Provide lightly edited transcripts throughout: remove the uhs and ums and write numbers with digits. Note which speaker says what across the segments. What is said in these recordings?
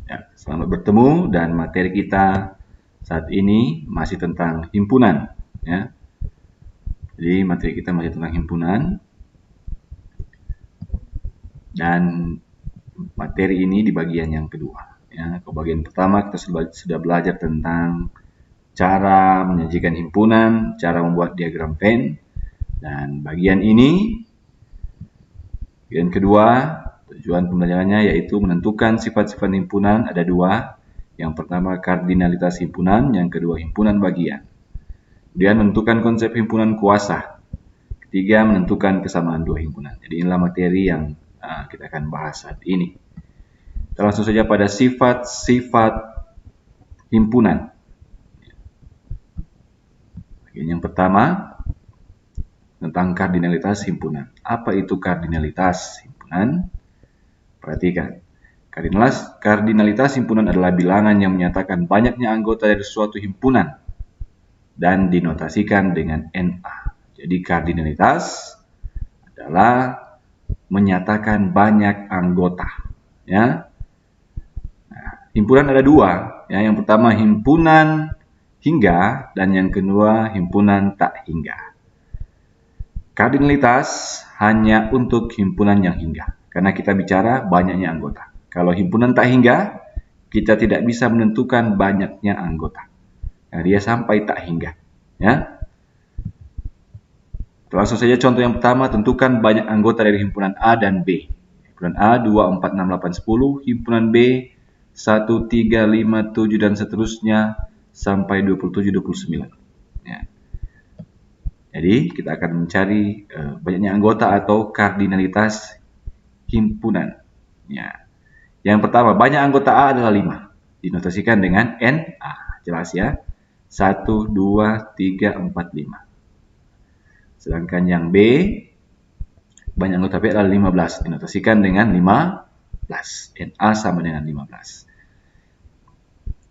Speaker 1: Ya, selamat bertemu dan materi kita saat ini masih tentang himpunan. Ya. Jadi materi kita masih tentang himpunan dan materi ini di bagian yang kedua. Ya, ke bagian pertama kita sudah belajar tentang cara menyajikan himpunan, cara membuat diagram Venn, dan bagian ini, bagian kedua, tujuan pembelajarannya yaitu menentukan sifat-sifat himpunan ada dua. Yang pertama kardinalitas himpunan, yang kedua himpunan bagian. Kemudian menentukan konsep himpunan kuasa. Ketiga, menentukan kesamaan dua himpunan. Jadi inilah materi yang kita akan bahas saat ini. Kita langsung saja pada sifat-sifat himpunan. Yang pertama, tentang kardinalitas himpunan. Apa itu kardinalitas himpunan? Perhatikan. Kardinalitas himpunan adalah bilangan yang menyatakan banyaknya anggota dari suatu himpunan dan dinotasikan dengan NA. Jadi kardinalitas adalah menyatakan banyak anggota. Ya. Nah, himpunan ada dua. Ya. Yang pertama himpunan hingga dan yang kedua himpunan tak hingga. Kardinalitas hanya untuk himpunan yang hingga, karena kita bicara banyaknya anggota. Kalau himpunan tak hingga, kita tidak bisa menentukan banyaknya anggota. Nah, dia sampai tak hingga. Ya. Langsung saja contoh yang pertama, tentukan banyak anggota dari himpunan A dan B. Himpunan A 2, 4, 6, 8, 10. Himpunan B 1, 3, 5, 7 dan seterusnya sampai 27, 29. Ya. Jadi kita akan mencari banyaknya anggota atau kardinalitas himpunan. Ya. Yang pertama, banyak anggota A adalah 5. Dinotasikan dengan NA. Jelas ya. 1, 2, 3, 4, 5. Sedangkan yang B, banyak anggota B adalah 15. Dinotasikan dengan 15. NA sama dengan 15.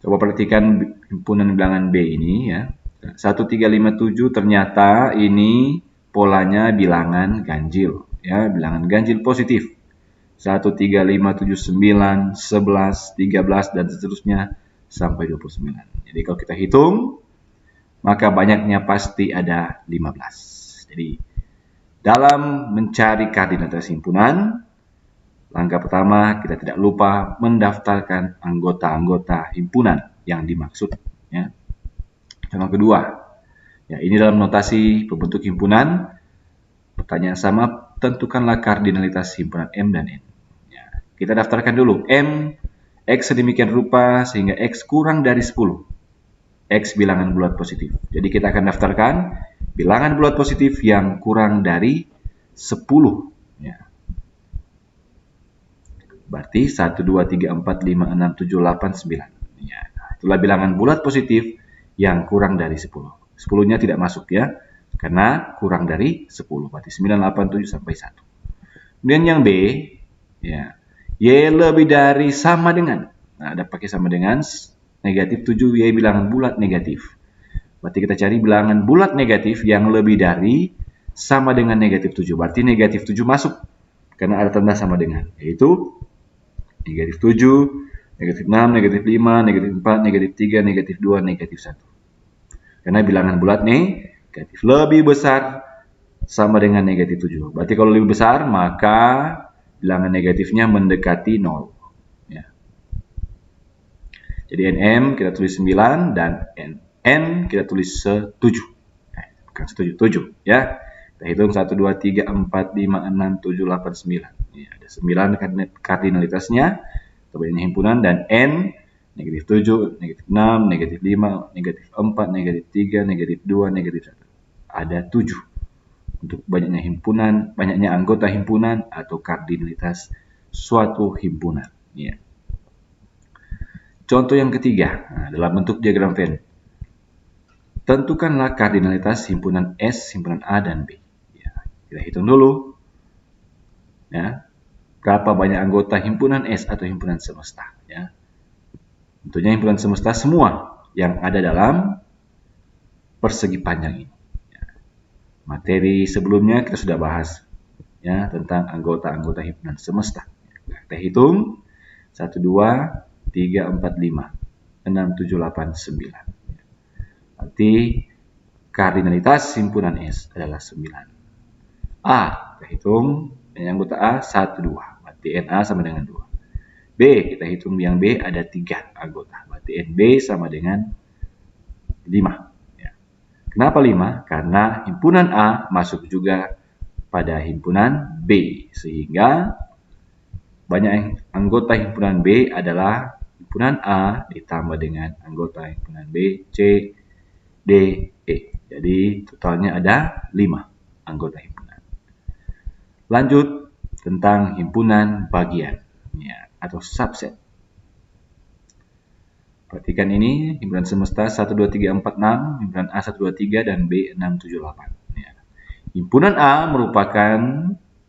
Speaker 1: Coba perhatikan himpunan bilangan B ini ya. 1, 3, 5, 7 ternyata ini polanya bilangan ganjil. Ya, bilangan ganjil positif. 1, 3, 5, 7, 9, 11, 13 dan seterusnya sampai 29. Jadi kalau kita hitung, maka banyaknya pasti ada 15. Jadi dalam mencari kardinalitas himpunan, langkah pertama kita tidak lupa mendaftarkan anggota-anggota himpunan yang dimaksud. Ya. Contoh kedua, ya ini dalam notasi pembentuk himpunan, pertanyaan sama, tentukanlah kardinalitas himpunan M dan N. Ya, kita daftarkan dulu M, X sedemikian rupa sehingga X kurang dari 10. X bilangan bulat positif. Jadi kita akan daftarkan bilangan bulat positif yang kurang dari 10. Ya. Berarti 1, 2, 3, 4, 5, 6, 7, 8, 9. Ya. Itulah bilangan bulat positif yang kurang dari 10. 10-nya tidak masuk ya, karena kurang dari 10. Berarti 9, 8, 7 sampai 1. Kemudian yang B, ya, Y lebih dari sama dengan. Nah, ada pakai sama dengan negatif 7, Y bilangan bulat negatif. Berarti kita cari bilangan bulat negatif yang lebih dari sama dengan negatif 7. Berarti negatif 7 masuk, karena ada tanda sama dengan, yaitu negatif 7, negatif 6, negatif 5, negatif 4, negatif 3, negatif 2, negatif 1. Karena bilangan bulat negatif lebih besar sama dengan negatif 7. Berarti kalau lebih besar, maka bilangan negatifnya mendekati 0. Ya. Jadi NM kita tulis 9 dan N kita tulis 7. Bukan 7, ya. Kita hitung 1, 2, 3, 4, 5, 6, 7, 8, 9. Ya, ada 9 kardinalitasnya, banyak himpunan, dan N negatif 7, negatif 6, negatif 5, negatif 4, negatif 3, negatif 2, negatif 1. Ada 7 untuk banyaknya himpunan, banyaknya anggota himpunan atau kardinalitas suatu himpunan. Ya. Contoh yang ketiga, dalam bentuk diagram Venn. Tentukanlah kardinalitas himpunan S, himpunan A, dan B. Ya, kita hitung dulu. Ya, berapa banyak anggota himpunan S atau himpunan semesta. Ya. Tentunya himpunan semesta semua yang ada dalam persegi panjang ini. Ya. Materi sebelumnya kita sudah bahas ya tentang anggota-anggota himpunan semesta. Kita hitung 1, 2, 3, 4, 5, 6, 7, 8, 9. Berarti kardinalitas himpunan S adalah 9. A, kita hitung yang anggota A 1, 2. Berarti NA sama dengan 2. B, kita hitung yang B ada 3 anggota. Berarti NB sama dengan 5. Ya. Kenapa 5? Karena himpunan A masuk juga pada himpunan B. Sehingga banyak anggota himpunan B adalah himpunan A ditambah dengan anggota himpunan B, C, D, E. Jadi totalnya ada 5 anggota himpunan. Lanjut tentang himpunan bagian ya, atau subset. Perhatikan ini himpunan semesta 1, 2, 3, 4, 6, himpunan A 1, 2, 3 dan B 6, 7, 8. Ya. Himpunan A merupakan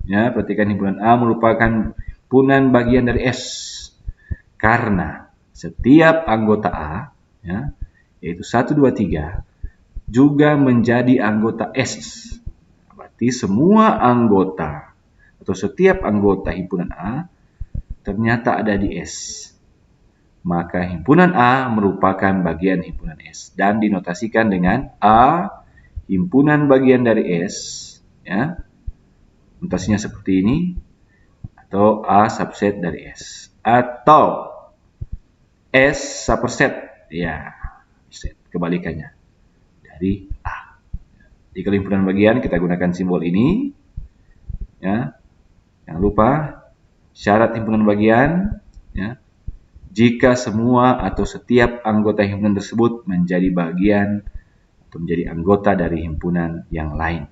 Speaker 1: ya, perhatikan himpunan A merupakan himpunan bagian dari S. Karena setiap anggota A ya, yaitu 1, 2, 3 juga menjadi anggota S. Berarti semua anggota atau setiap anggota himpunan A ternyata ada di S. Maka himpunan A merupakan bagian himpunan S dan dinotasikan dengan A himpunan bagian dari S ya. Notasinya seperti ini atau A subset dari S atau S superset ya, kebalikannya dari A. Di himpunan bagian kita gunakan simbol ini ya. Jangan lupa syarat himpunan bagian ya. Jika semua atau setiap anggota himpunan tersebut menjadi bagian atau menjadi anggota dari himpunan yang lain.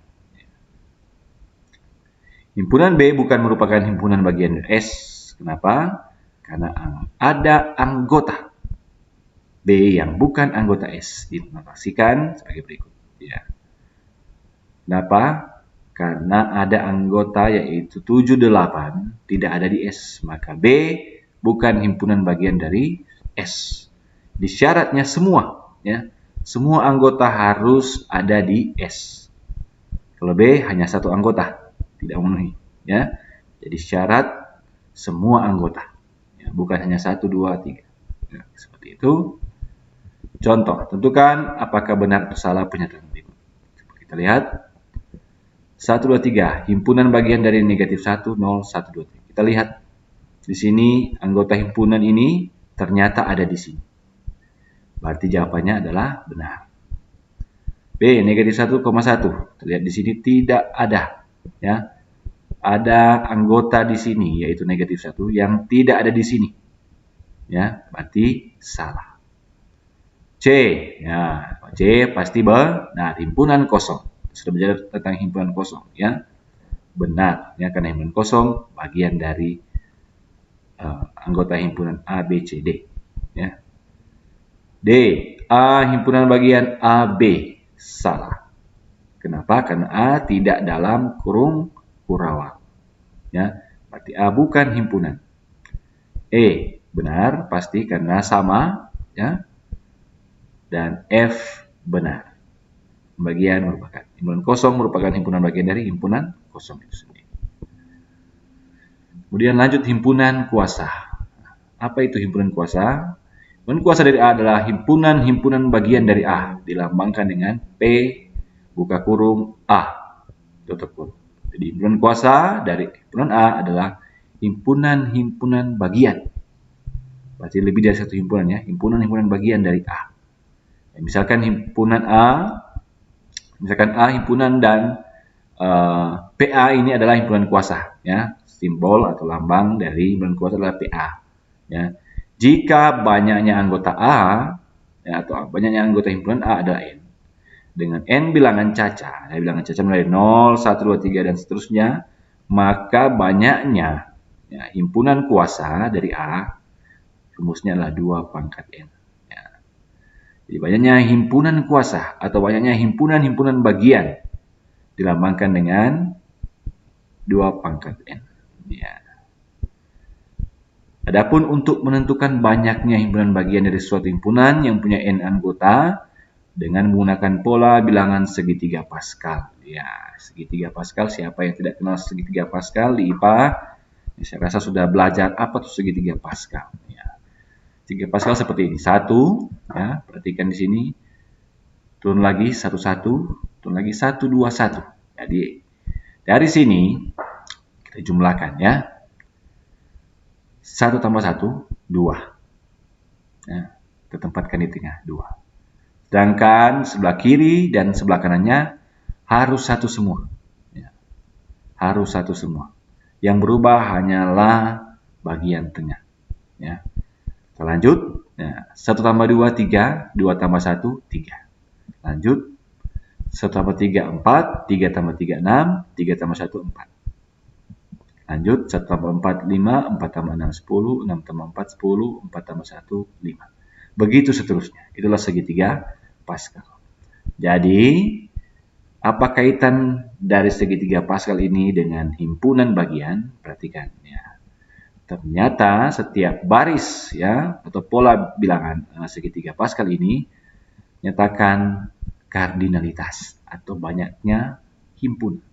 Speaker 1: Himpunan B bukan merupakan himpunan bagian dari S. Kenapa? Karena ada anggota B yang bukan anggota S. Dinotasikan sebagai berikut. Ya. Kenapa? Karena ada anggota yaitu 7, 8 tidak ada di S. Maka B bukan himpunan bagian dari S. Di syaratnya semua, ya, semua anggota harus ada di S. Kalau B hanya satu anggota, tidak memenuhi, ya. Jadi syarat semua anggota, ya, bukan hanya 1, 2, 3. Ya, seperti itu. Contoh, tentukan apakah benar atau salah pernyataan berikut. Coba kita lihat. 1, 2, 3, himpunan bagian dari negatif 1, 0, 1, 2, 3. Kita lihat. Di sini anggota himpunan ini ternyata ada di sini. Berarti jawabannya adalah benar. B, negatif 1,1. Terlihat di sini tidak ada. Ya. Ada anggota di sini, yaitu negatif 1, yang tidak ada di sini. Ya, berarti salah. C, ya, C pasti benar. Himpunan kosong. Sudah belajar tentang himpunan kosong. Ya. Benar, ya, karena himpunan kosong bagian dari anggota himpunan A, B, C, D. Ya. D, A himpunan bagian A, B. Salah. Kenapa? Karena A tidak dalam kurung kurawal. Ya. Berarti A bukan himpunan. E, benar, pasti karena sama. Ya. Dan F, benar. Bagian merupakan himpunan kosong merupakan himpunan bagian dari himpunan kosong itu sendiri. Kemudian lanjut himpunan kuasa. Apa itu himpunan kuasa? Himpunan kuasa dari A adalah himpunan-himpunan bagian dari A. Dilambangkan dengan P, buka kurung, A, tutup kurung. Jadi himpunan kuasa dari himpunan A adalah himpunan-himpunan bagian. Berarti lebih dari satu himpunan ya. Himpunan-himpunan bagian dari A. Ya, misalkan himpunan A, himpunan dan PA ini adalah himpunan kuasa ya. Simbol atau lambang dari himpunan kuasa adalah PA. Ya. Jika banyaknya anggota A ya, atau banyaknya anggota himpunan A adalah N. Dengan N bilangan caca, bilangan caca mulai 0, 1, 2, 3 dan seterusnya, maka banyaknya ya, himpunan kuasa dari A rumusnya adalah 2 pangkat N. Ya. Jadi banyaknya himpunan kuasa atau banyaknya himpunan-himpunan bagian dilambangkan dengan 2 pangkat N. Ya. Adapun untuk menentukan banyaknya himpunan bagian dari suatu himpunan yang punya N anggota dengan menggunakan pola bilangan segitiga Pascal. Ya, segitiga Pascal, siapa yang tidak kenal segitiga Pascal di IPA? Ya, saya rasa sudah belajar apa itu segitiga Pascal. Ya. 3 Pascal seperti ini. 1, ya, perhatikan di sini. Turun lagi 1 1, turun lagi 1 2 1. Jadi dari sini kita jumlahkan ya. 1 tambah 1 2. Ya, kita tempatkan di tengah 2. Sedangkan sebelah kiri dan sebelah kanannya harus satu semua. Ya, harus satu semua. Yang berubah hanyalah bagian tengah. Ya. Kita lanjut. Ya, 1 tambah 2 3, 2 tambah 1 3. Lanjut. 1 tambah 3 4, 3 tambah 3 6, 3 tambah 1 4. Lanjut. 1 tambah 4 5, 4 tambah 6 10, 6 tambah 4 10, 4 tambah 1 5. Begitu seterusnya. Itulah segitiga Pascal. Jadi, apa kaitan dari segitiga Pascal ini dengan himpunan bagian? Perhatikan ya. Ternyata setiap baris ya atau pola bilangan segitiga Pascal ini nyatakan kardinalitas atau banyaknya himpunan.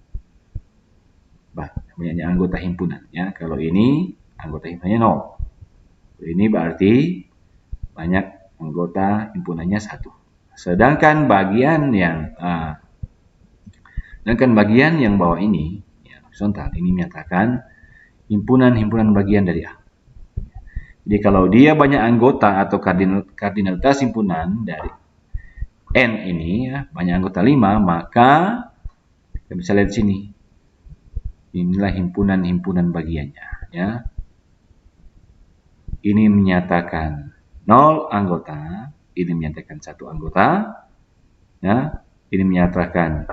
Speaker 1: Banyaknya anggota himpunan ya. Kalau ini anggota himpunannya 0. Ini berarti banyak anggota himpunannya 1. Sedangkan bagian yang bawah ini ya, horizontal ini menyatakan himpunan bagian dari A. Jadi kalau dia banyak anggota atau kardinalitas himpunan dari N ini ya, banyak anggota 5, maka kita bisa lihat sini. Inilah himpunan bagiannya ya. Ini menyatakan 0 anggota, ini menyatakan 1 anggota. Ya, ini menyatakan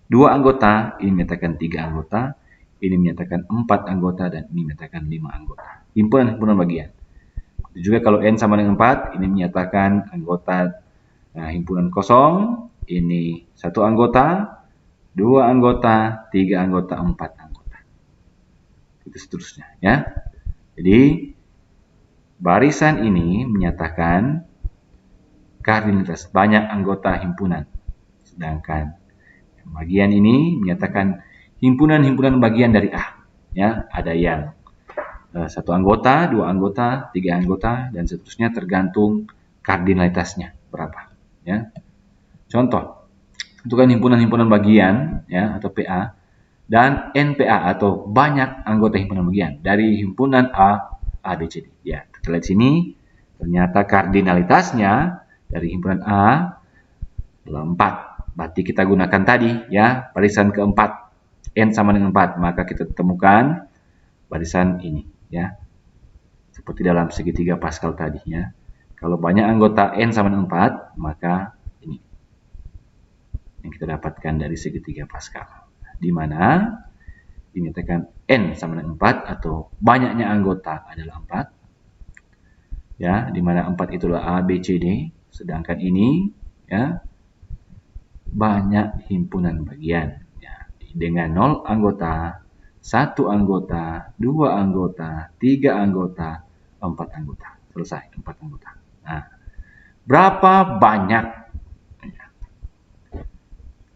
Speaker 1: 2 anggota, ini menyatakan 3 anggota, ini menyatakan 4 anggota, dan ini menyatakan 5 anggota. Himpunan bagian. Juga kalau N sama dengan 4, ini menyatakan anggota himpunan kosong, ini 1 anggota, 2 anggota, 3 anggota, 4 anggota. Itu seterusnya ya. Jadi barisan ini menyatakan kardinalitas banyak anggota himpunan. Sedangkan bagian ini menyatakan himpunan bagian dari A. Ya, ada yang 1 anggota, 2 anggota, 3 anggota, dan seterusnya tergantung kardinalitasnya berapa. Ya. Contoh, tentukan himpunan bagian ya atau PA dan NPA atau banyak anggota himpunan bagian dari himpunan A, B, C, D. Ya, kita lihat sini ternyata kardinalitasnya dari himpunan A adalah 4. Berarti kita gunakan tadi ya barisan keempat N sama dengan 4, maka kita temukan barisan ini ya. Seperti dalam segitiga Pascal tadi ya. Kalau banyak anggota N sama dengan 4, maka ini yang kita dapatkan dari segitiga Pascal. Di mana dinyatakan N sama dengan 4 atau banyaknya anggota adalah 4. Ya, di mana 4 itulah A, B, C, D. Sedangkan ini ya banyak himpunan bagian ya, dengan 0 anggota, 1 anggota, 2 anggota, 3 anggota, 4 anggota. Selesai, 4 anggota. Nah, berapa banyak?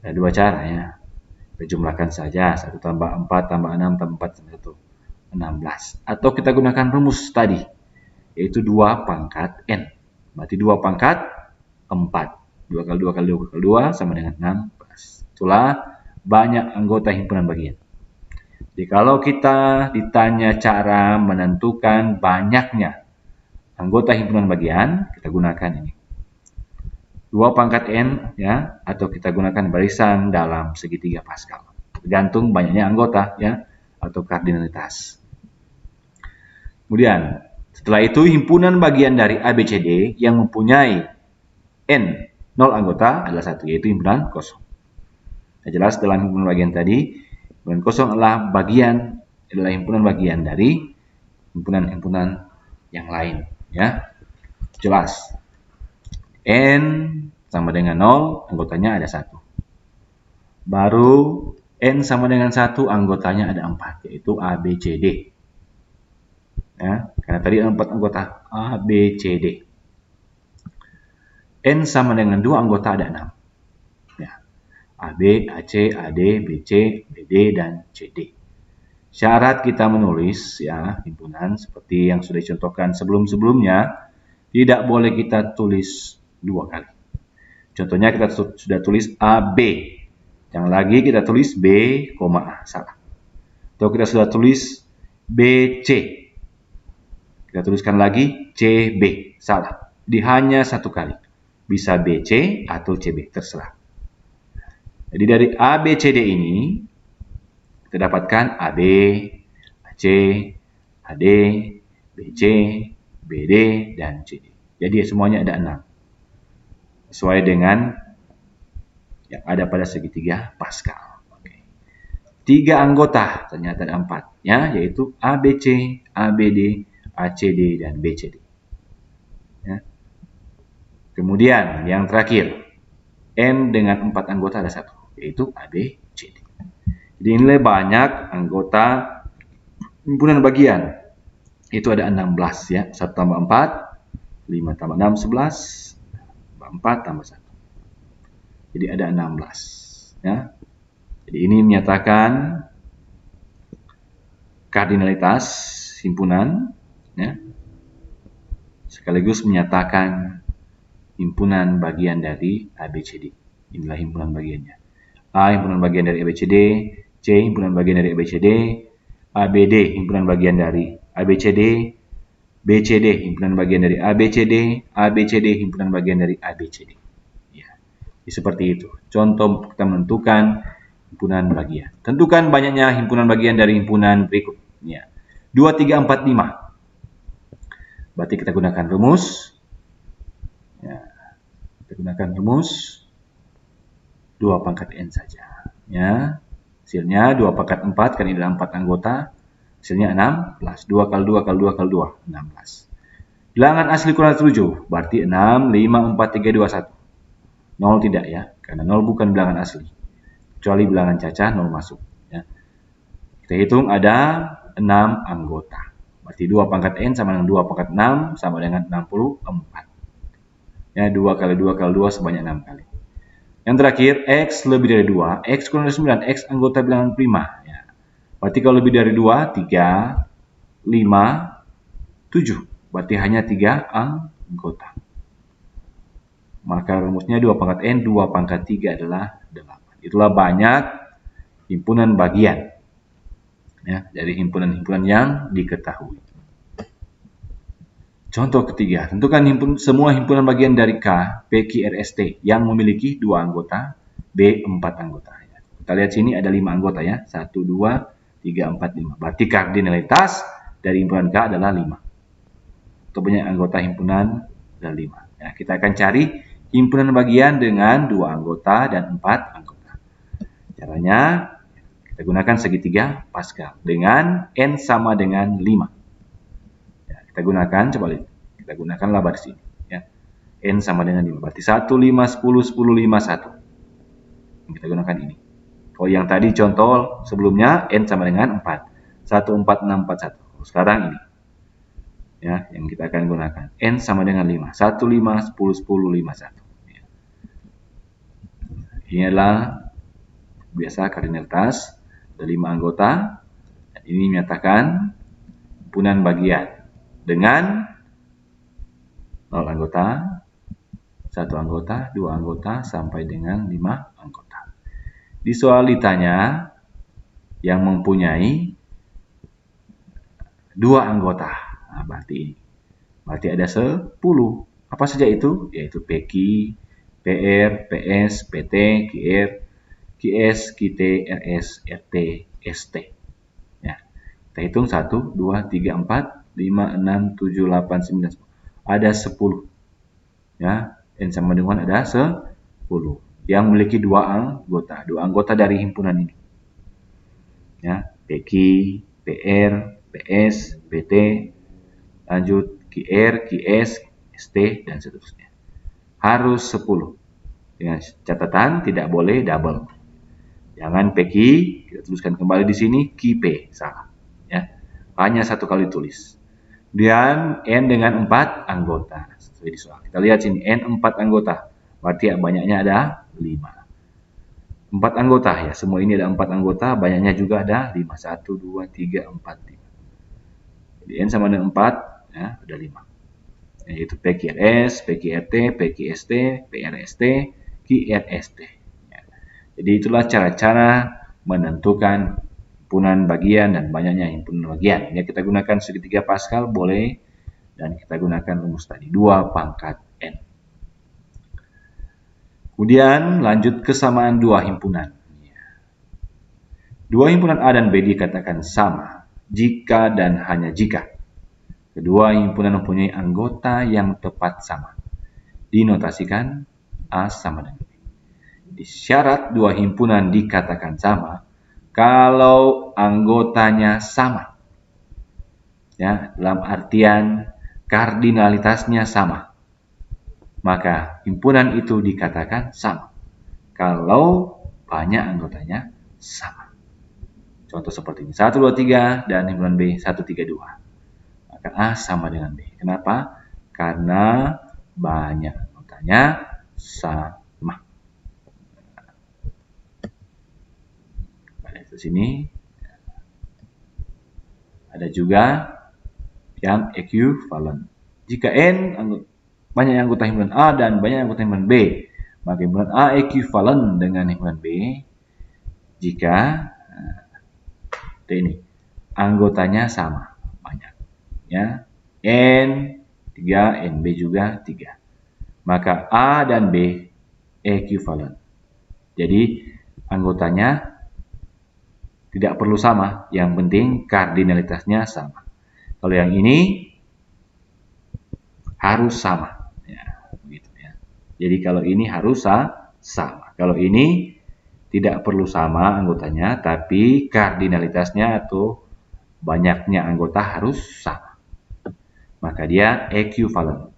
Speaker 1: Ada 2 cara ya. Kita jumlahkan saja. 1 tambah 4 tambah 6 tambah 4 tambah 1. 16. Atau kita gunakan rumus tadi. Yaitu 2 pangkat N. Berarti 2 pangkat 4. 2 kali 2 kali 2 kali 2 sama dengan 16. Itulah banyak anggota himpunan bagian. Jadi kalau kita ditanya cara menentukan banyaknya anggota himpunan bagian, kita gunakan ini. 2 pangkat N ya, atau kita gunakan barisan dalam segitiga Pascal. Tergantung banyaknya anggota ya atau kardinalitas. Kemudian setelah itu himpunan bagian dari ABCD yang mempunyai N 0 anggota adalah 1, yaitu himpunan kosong. Nah, jelas dalam himpunan bagian tadi, himpunan kosong adalah himpunan bagian dari himpunan yang lain ya. Jelas. N sama dengan 0, anggotanya ada 1. Baru N sama dengan 1, anggotanya ada 4, yaitu A, B, C, D. Ya, karena tadi ada 4 anggota A, B, C, D. N sama dengan 2 anggota ada 6. Ya. AB, AC, AD, BC, BD, dan CD. Syarat kita menulis ya himpunan seperti yang sudah dicontohkan sebelum-sebelumnya, tidak boleh kita tulis dua kali. Contohnya kita sudah tulis AB, jangan lagi kita tulis B, A, salah. Atau kita sudah tulis BC, kita tuliskan lagi CB, salah. Jadi hanya satu kali, bisa BC atau CB, terserah. Jadi dari ABCD ini kita dapatkan AB, AC, AD, BC, BD, dan CD. Jadi semuanya ada 6. Sesuai dengan yang ada pada segitiga Pascal. Oke. 3 anggota, ternyata ada 4. Ya, yaitu ABC, ABD, ACD, dan BCD. Ya. Kemudian yang terakhir, N dengan 4 anggota ada 1, yaitu ABCD. Jadi nilai banyak anggota himpunan bagian. Itu ada 16 ya. 1 tambah 4, 5 tambah 6, 11, 4 tambah 1. Jadi ada 16 ya. Jadi ini menyatakan kardinalitas himpunan ya. Sekaligus menyatakan himpunan bagian dari ABCD. Inilah himpunan bagiannya. A himpunan bagian dari ABCD, C himpunan bagian dari ABCD, ABD himpunan bagian dari ABCD, BCD himpunan bagian dari ABCD, ABCD himpunan bagian dari ABCD. Ya, seperti itu. Contoh kita menentukan himpunan bagian. Tentukan banyaknya himpunan bagian dari himpunan berikut. Ya. 2, 3, 4, 5. Berarti kita gunakan rumus. Ya. Kita gunakan rumus 2 pangkat N saja. Ya. Hasilnya 2 pangkat 4, karena ini adalah 4 anggota. Hasilnya 16. 2 kali 2 kali 2 kali 2, 16. Bilangan asli kurang 7, berarti 6, 5, 4, 3, 2, 1. 0 tidak ya, karena 0 bukan bilangan asli. Kecuali bilangan cacah 0 masuk. Ya. Kita hitung ada 6 anggota. Berarti 2 pangkat N sama dengan 2 pangkat 6 sama dengan 64. Ya, 2 kali 2 kali 2 sebanyak 6 kali. Yang terakhir, X lebih dari 2, X kurang dari 9, X anggota bilangan prima. Ya. Berarti kalau lebih dari 2, 3, 5, 7. Berarti hanya 3 anggota. Maka rumusnya 2 pangkat N, 2 pangkat 3 adalah 8. Itulah banyak himpunan bagian. Ya, dari himpunan-himpunan yang diketahui. Contoh ketiga, tentukan semua himpunan bagian dari K, P, Q, R, S, T yang memiliki 2 anggota, B 4 anggota. Kita lihat sini ada 5 anggota ya, 1, 2, 3, 4, 5. Berarti kardinalitas dari himpunan K adalah 5. Atau banyak anggota himpunan adalah 5. Ya, kita akan cari himpunan bagian dengan 2 anggota dan 4 anggota. Caranya, kita gunakan segitiga Pascal dengan N sama dengan 5. Kita gunakan, coba lihat. Kita gunakanlah baris ini. Ya. N sama dengan 5. Berarti 1, 5, 10, 10, 5, 1. Kita gunakan ini. Kalau yang tadi contoh sebelumnya, N sama dengan 4. 1, 4, 6, 4, 1. Sekarang ini. Ya, yang kita akan gunakan. N sama dengan 5. 1, 5, 10, 10, 5, 1. Ya. Ini adalah biasa kardinalitas. Ada 5 anggota. Dan ini menyatakan himpunan bagian. Dengan 0 anggota, 1 anggota, 2 anggota, sampai dengan 5 anggota. Di soal ditanya yang mempunyai 2 anggota. Nah, berarti ada 10. Apa saja itu? Yaitu PQ, PR, PS, PT, QR, QS, QT, RS, RT, ST. Ya. Kita hitung 1, 2, 3, 4, 5, 6, 7, 8, 9, 10. Ada 10. Ya, N sama dengan ada 10. Yang memiliki 2 anggota. 2 anggota dari himpunan ini. Ya, PQ, PR, PS, PT, lanjut QR, QS, ST, dan seterusnya. Harus 10. Dengan catatan tidak boleh double. Jangan PQ, kita tuliskan kembali di sini, QP, salah. Ya, hanya 1 kali tulis. Dan N dengan 4 anggota. Sesuai di soal. Kita lihat sini, N 4 anggota. Berarti banyaknya ada 5. 4 anggota ya. Semua ini ada 4 anggota, banyaknya juga ada 5. 1, 2, 3, 4, 5. Jadi N sama dengan 4, ya, ada 5. Yaitu PQRS, PQRT, PQST, PRST, QRST. Ya. Jadi itulah cara-cara menentukan himpunan bagian dan banyaknya himpunan bagian. Ya, kita gunakan segitiga Pascal boleh, dan kita gunakan rumus tadi 2 pangkat N. Kemudian lanjut kesamaan dua himpunan. Dua himpunan A dan B dikatakan sama jika dan hanya jika kedua himpunan mempunyai anggota yang tepat sama. Dinotasikan A sama dengan B. Di syarat dua himpunan dikatakan sama kalau anggotanya sama. Ya, dalam artian kardinalitasnya sama. Maka himpunan itu dikatakan sama kalau banyak anggotanya sama. Contoh seperti ini, 1, 2, 3 dan himpunan B 1, 3, 2. Maka A sama dengan B. Kenapa? Karena banyak anggotanya sama. Balik ke sini. Ada juga yang equivalent. Jika N banyak anggota himpunan A dan banyak anggota himpunan B, maka himpunan A equivalent dengan himpunan B jika ini anggotanya sama banyak. Ya, N 3, NB juga 3. Maka A dan B equivalent. Jadi anggotanya tidak perlu sama, yang penting kardinalitasnya sama. Kalau yang ini harus sama. Ya, begitu ya. Jadi kalau ini harus sama. Kalau ini tidak perlu sama anggotanya, tapi kardinalitasnya atau banyaknya anggota harus sama. Maka dia equivalent.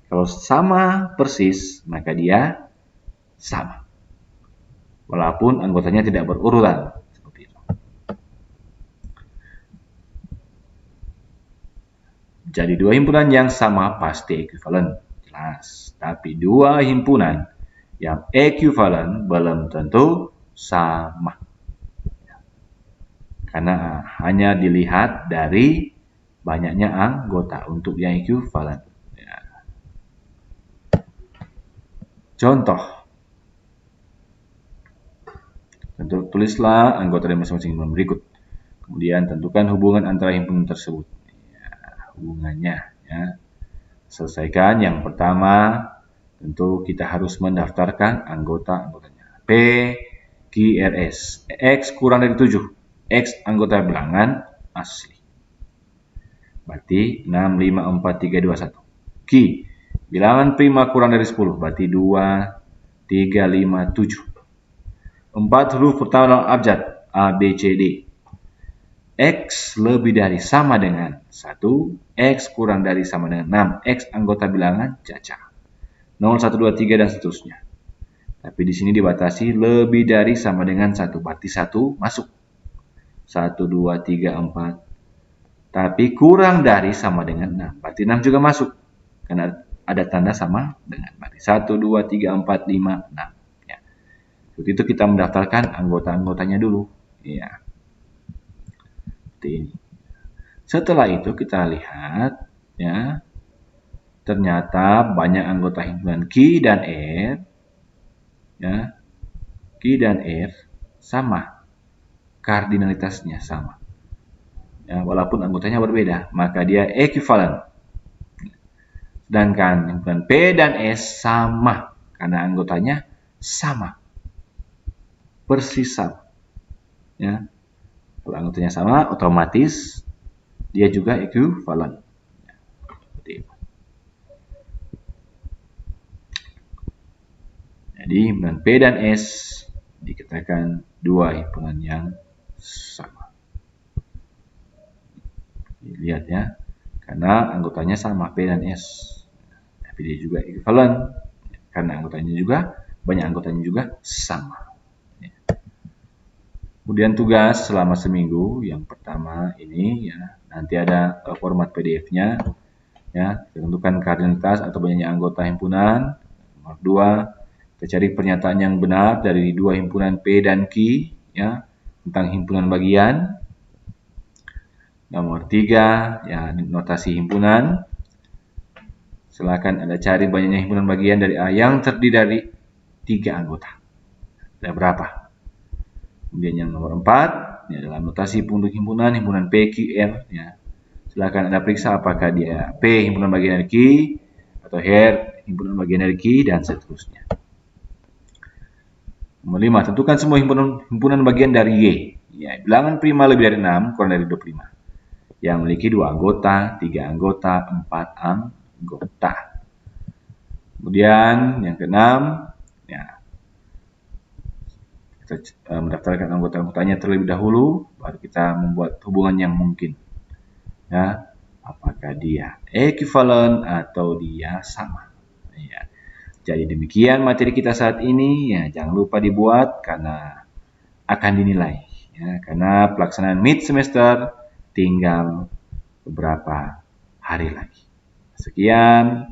Speaker 1: Kalau sama persis, maka dia sama. Walaupun anggotanya tidak berurutan. Seperti itu. Jadi dua himpunan yang sama pasti equivalent. Jelas. Tapi dua himpunan yang equivalent belum tentu sama. Karena hanya dilihat dari banyaknya anggota untuk yang equivalent. Ya. Contoh. Tentu tulislah anggota dari masing-masing himpunan berikut. Kemudian tentukan hubungan antara himpunan tersebut. Ya, hubungannya. Ya. Selesaikan yang pertama. Tentu kita harus mendaftarkan anggota-anggotanya. P, Q, R, S. X kurang dari 7. X anggota bilangan asli. Berarti 6, 5, 4, 3, 2, 1. Q, bilangan prima kurang dari 10. Berarti 2, 3, 5, 7. 4 huruf pertama dalam abjad. A, B, C, D. X lebih dari sama dengan 1. X kurang dari sama dengan 6. X anggota bilangan caca. 0, 1, 2, 3, dan seterusnya. Tapi di sini dibatasi lebih dari sama dengan 1. Berarti 1 masuk. 1, 2, 3, 4. Tapi kurang dari sama dengan 6. Berarti 6 juga masuk. Karena ada tanda sama dengan. Berarti 1, 2, 3, 4, 5, 6. Ya. Seperti itu kita mendaftarkan anggota-anggotanya dulu. Ya. Seperti ini. Setelah itu kita lihat. Ya. Ternyata banyak anggota himpunan Q dan R. Ya. Q dan R sama. Kardinalitasnya sama. Ya, walaupun anggotanya berbeda, maka dia equivalent. Sedangkan himpunan P dan S sama, karena anggotanya sama. Persis sama. Ya. Kalau anggotanya sama, otomatis dia juga equivalent. Seperti itu. Jadi himpunan P dan S dikatakan dua himpunan yang sama. Lihat ya, karena anggotanya sama P dan S, tapi dia juga equivalent karena anggotanya juga banyak anggotanya juga sama. Kemudian tugas selama seminggu yang pertama ini ya, nanti ada format PDF-nya ya, tentukan kardinalitas atau banyaknya anggota himpunan. Nomor 2, Kita cari pernyataan yang benar dari dua himpunan P dan Q, ya, tentang himpunan bagian. Nomor 3, ya, notasi himpunan. Silakan Anda cari banyaknya himpunan bagian dari A yang terdiri dari 3 anggota. Ada berapa? Kemudian yang nomor 4, ini adalah notasi untuk himpunan PQR, ya. Silakan Anda periksa apakah dia P himpunan bagian dari Q atau R himpunan bagian dari Q dan seterusnya. Nomor 5, tentukan semua himpunan bagian dari Y. Ya, bilangan prima lebih dari 6 kurang dari 25. Yang memiliki 2 anggota, 3 anggota, 4 anggota. Kemudian yang keenam, ya, kita mendaftarkan anggota-anggotanya terlebih dahulu, baru kita membuat hubungan yang mungkin. Ya, apakah dia ekuivalen atau dia sama. Ya. Jadi demikian materi kita saat ini, ya, jangan lupa dibuat karena akan dinilai, ya, karena pelaksanaan mid semester tinggal beberapa hari lagi. Sekian,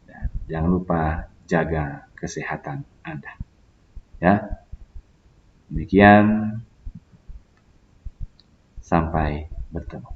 Speaker 1: dan jangan lupa jaga kesehatan Anda. Ya, demikian, sampai bertemu.